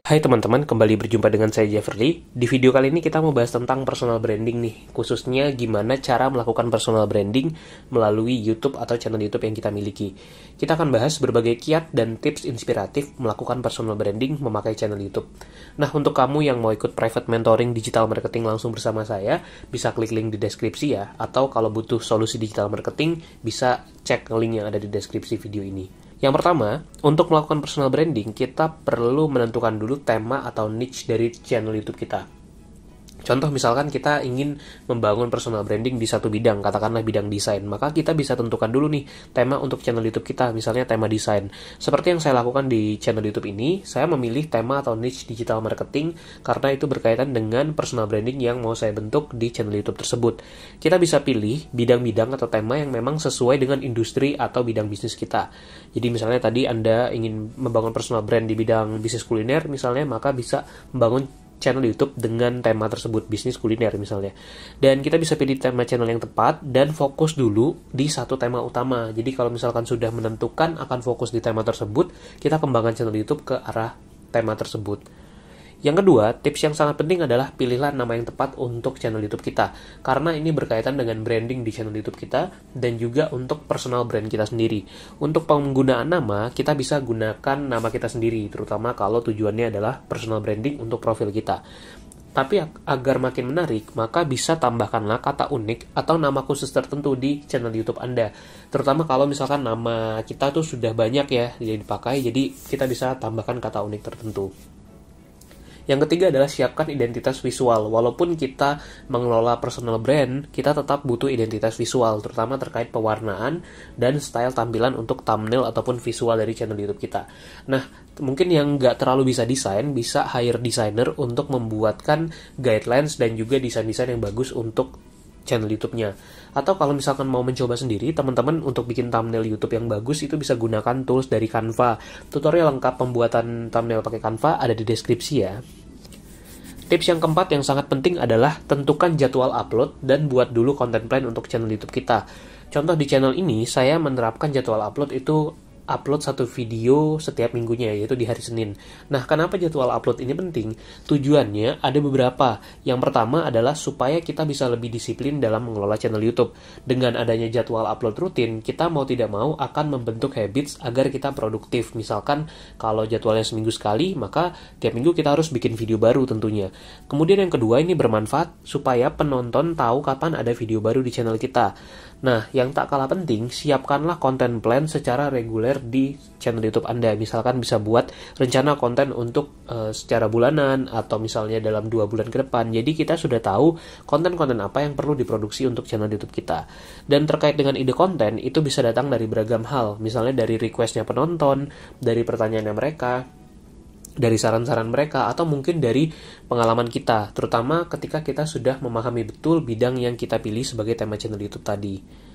Hai teman-teman, kembali berjumpa dengan saya Jeffrey. Di video kali ini kita mau bahas tentang personal branding nih, khususnya gimana cara melakukan personal branding melalui YouTube atau channel YouTube yang kita miliki. Kita akan bahas berbagai kiat dan tips inspiratif melakukan personal branding memakai channel YouTube. Nah, untuk kamu yang mau ikut private mentoring digital marketing langsung bersama saya, bisa klik link di deskripsi ya, atau kalau butuh solusi digital marketing, bisa cek link yang ada di deskripsi video ini. Yang pertama, untuk melakukan personal branding, kita perlu menentukan dulu tema atau niche dari channel YouTube kita. Contoh misalkan kita ingin membangun personal branding di satu bidang, katakanlah bidang desain, maka kita bisa tentukan dulu nih tema untuk channel YouTube kita, misalnya tema desain. Seperti yang saya lakukan di channel YouTube ini, saya memilih tema atau niche digital marketing karena itu berkaitan dengan personal branding yang mau saya bentuk di channel YouTube tersebut. Kita bisa pilih bidang-bidang atau tema yang memang sesuai dengan industri atau bidang bisnis kita. Jadi misalnya tadi Anda ingin membangun personal brand di bidang bisnis kuliner misalnya, maka bisa membangun channel YouTube dengan tema tersebut, bisnis kuliner misalnya. Dan kita bisa pilih tema channel yang tepat dan fokus dulu di satu tema utama. Jadi kalau misalkan sudah menentukan akan fokus di tema tersebut, kita kembangkan channel YouTube ke arah tema tersebut. Yang kedua, tips yang sangat penting adalah pilihlah nama yang tepat untuk channel YouTube kita. Karena ini berkaitan dengan branding di channel YouTube kita dan juga untuk personal brand kita sendiri. Untuk penggunaan nama, kita bisa gunakan nama kita sendiri, terutama kalau tujuannya adalah personal branding untuk profil kita. Tapi agar makin menarik, maka bisa tambahkanlah kata unik atau nama khusus tertentu di channel YouTube Anda. Terutama kalau misalkan nama kita tuh sudah banyak ya yang dipakai, jadi kita bisa tambahkan kata unik tertentu. Yang ketiga adalah siapkan identitas visual. Walaupun kita mengelola personal brand, kita tetap butuh identitas visual, terutama terkait pewarnaan dan style tampilan untuk thumbnail ataupun visual dari channel YouTube kita. Nah, mungkin yang nggak terlalu bisa desain, bisa hire designer untuk membuatkan guidelines dan juga desain-desain yang bagus untuk channel YouTube-nya. Atau kalau misalkan mau mencoba sendiri, teman-teman untuk bikin thumbnail YouTube yang bagus itu bisa gunakan tools dari Canva. Tutorial lengkap pembuatan thumbnail pakai Canva ada di deskripsi ya. Tips yang keempat yang sangat penting adalah tentukan jadwal upload dan buat dulu content plan untuk channel YouTube kita. Contoh di channel ini, saya menerapkan jadwal upload itu upload satu video setiap minggunya, yaitu di hari Senin. Nah, kenapa jadwal upload ini penting? Tujuannya ada beberapa. Yang pertama adalah supaya kita bisa lebih disiplin dalam mengelola channel YouTube. Dengan adanya jadwal upload rutin, kita mau tidak mau akan membentuk habits agar kita produktif. Misalkan, kalau jadwalnya seminggu sekali, maka tiap minggu kita harus bikin video baru tentunya. Kemudian yang kedua, ini bermanfaat supaya penonton tahu kapan ada video baru di channel kita. Nah, yang tak kalah penting, siapkanlah content plan secara reguler di channel YouTube Anda. Misalkan bisa buat rencana konten untuk secara bulanan atau misalnya dalam 2 bulan ke depan. Jadi kita sudah tahu konten-konten apa yang perlu diproduksi untuk channel YouTube kita. Dan terkait dengan ide konten, itu bisa datang dari beragam hal. Misalnya dari requestnya penonton, dari pertanyaannya mereka, dari saran-saran mereka, atau mungkin dari pengalaman kita, terutama ketika kita sudah memahami betul bidang yang kita pilih sebagai tema channel YouTube tadi.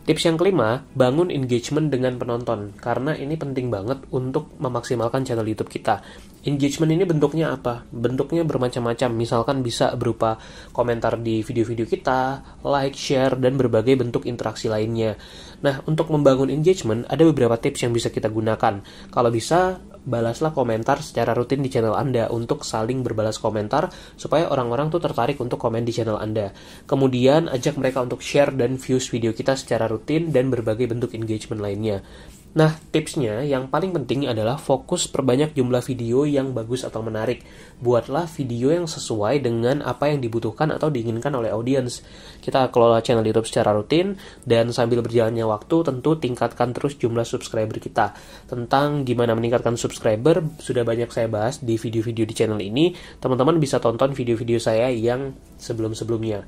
Tips yang kelima, bangun engagement dengan penonton, karena ini penting banget untuk memaksimalkan channel YouTube kita. Engagement ini bentuknya apa? Bentuknya bermacam-macam, misalkan bisa berupa komentar di video-video kita, like, share, dan berbagai bentuk interaksi lainnya. Nah, untuk membangun engagement, ada beberapa tips yang bisa kita gunakan. Kalau bisa, balaslah komentar secara rutin di channel Anda untuk saling berbalas komentar supaya orang-orang tuh tertarik untuk komen di channel Anda. Kemudian ajak mereka untuk share dan views video kita secara rutin dan berbagai bentuk engagement lainnya. Nah, tipsnya yang paling penting adalah fokus perbanyak jumlah video yang bagus atau menarik. Buatlah video yang sesuai dengan apa yang dibutuhkan atau diinginkan oleh audiens. Kita kelola channel YouTube secara rutin, dan sambil berjalannya waktu tentu tingkatkan terus jumlah subscriber kita. Tentang gimana meningkatkan subscriber, sudah banyak saya bahas di video-video di channel ini. Teman-teman bisa tonton video-video saya yang sebelum-sebelumnya.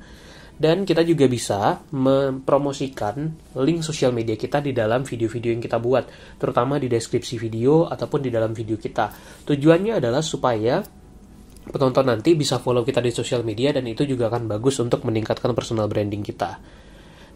Dan kita juga bisa mempromosikan link sosial media kita di dalam video-video yang kita buat, terutama di deskripsi video ataupun di dalam video kita. Tujuannya adalah supaya penonton nanti bisa follow kita di sosial media, dan itu juga akan bagus untuk meningkatkan personal branding kita.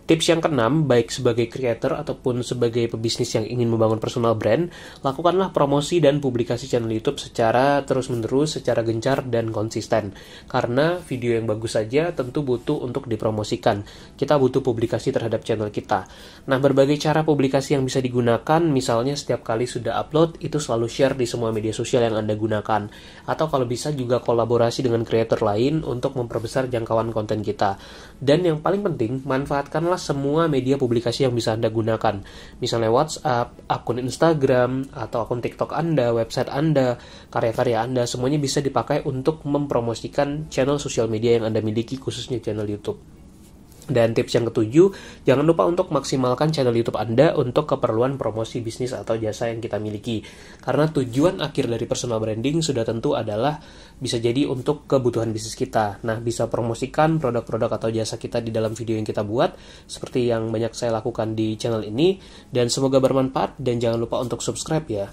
Tips yang keenam, baik sebagai creator ataupun sebagai pebisnis yang ingin membangun personal brand, lakukanlah promosi dan publikasi channel YouTube secara terus-menerus, secara gencar dan konsisten. Karena video yang bagus saja tentu butuh untuk dipromosikan. Kita butuh publikasi terhadap channel kita. Nah, berbagai cara publikasi yang bisa digunakan, misalnya setiap kali sudah upload, itu selalu share di semua media sosial yang Anda gunakan. Atau kalau bisa juga kolaborasi dengan creator lain untuk memperbesar jangkauan konten kita. Dan yang paling penting, manfaatkanlah semua media publikasi yang bisa Anda gunakan. Misalnya WhatsApp, akun Instagram, atau akun TikTok Anda, website Anda, karya-karya Anda, semuanya bisa dipakai untuk mempromosikan channel sosial media yang Anda miliki, khususnya channel YouTube. Dan tips yang ketujuh, jangan lupa untuk maksimalkan channel YouTube Anda untuk keperluan promosi bisnis atau jasa yang kita miliki. Karena tujuan akhir dari personal branding sudah tentu adalah bisa jadi untuk kebutuhan bisnis kita. Nah, bisa promosikan produk-produk atau jasa kita di dalam video yang kita buat, seperti yang banyak saya lakukan di channel ini. Dan semoga bermanfaat, dan jangan lupa untuk subscribe ya.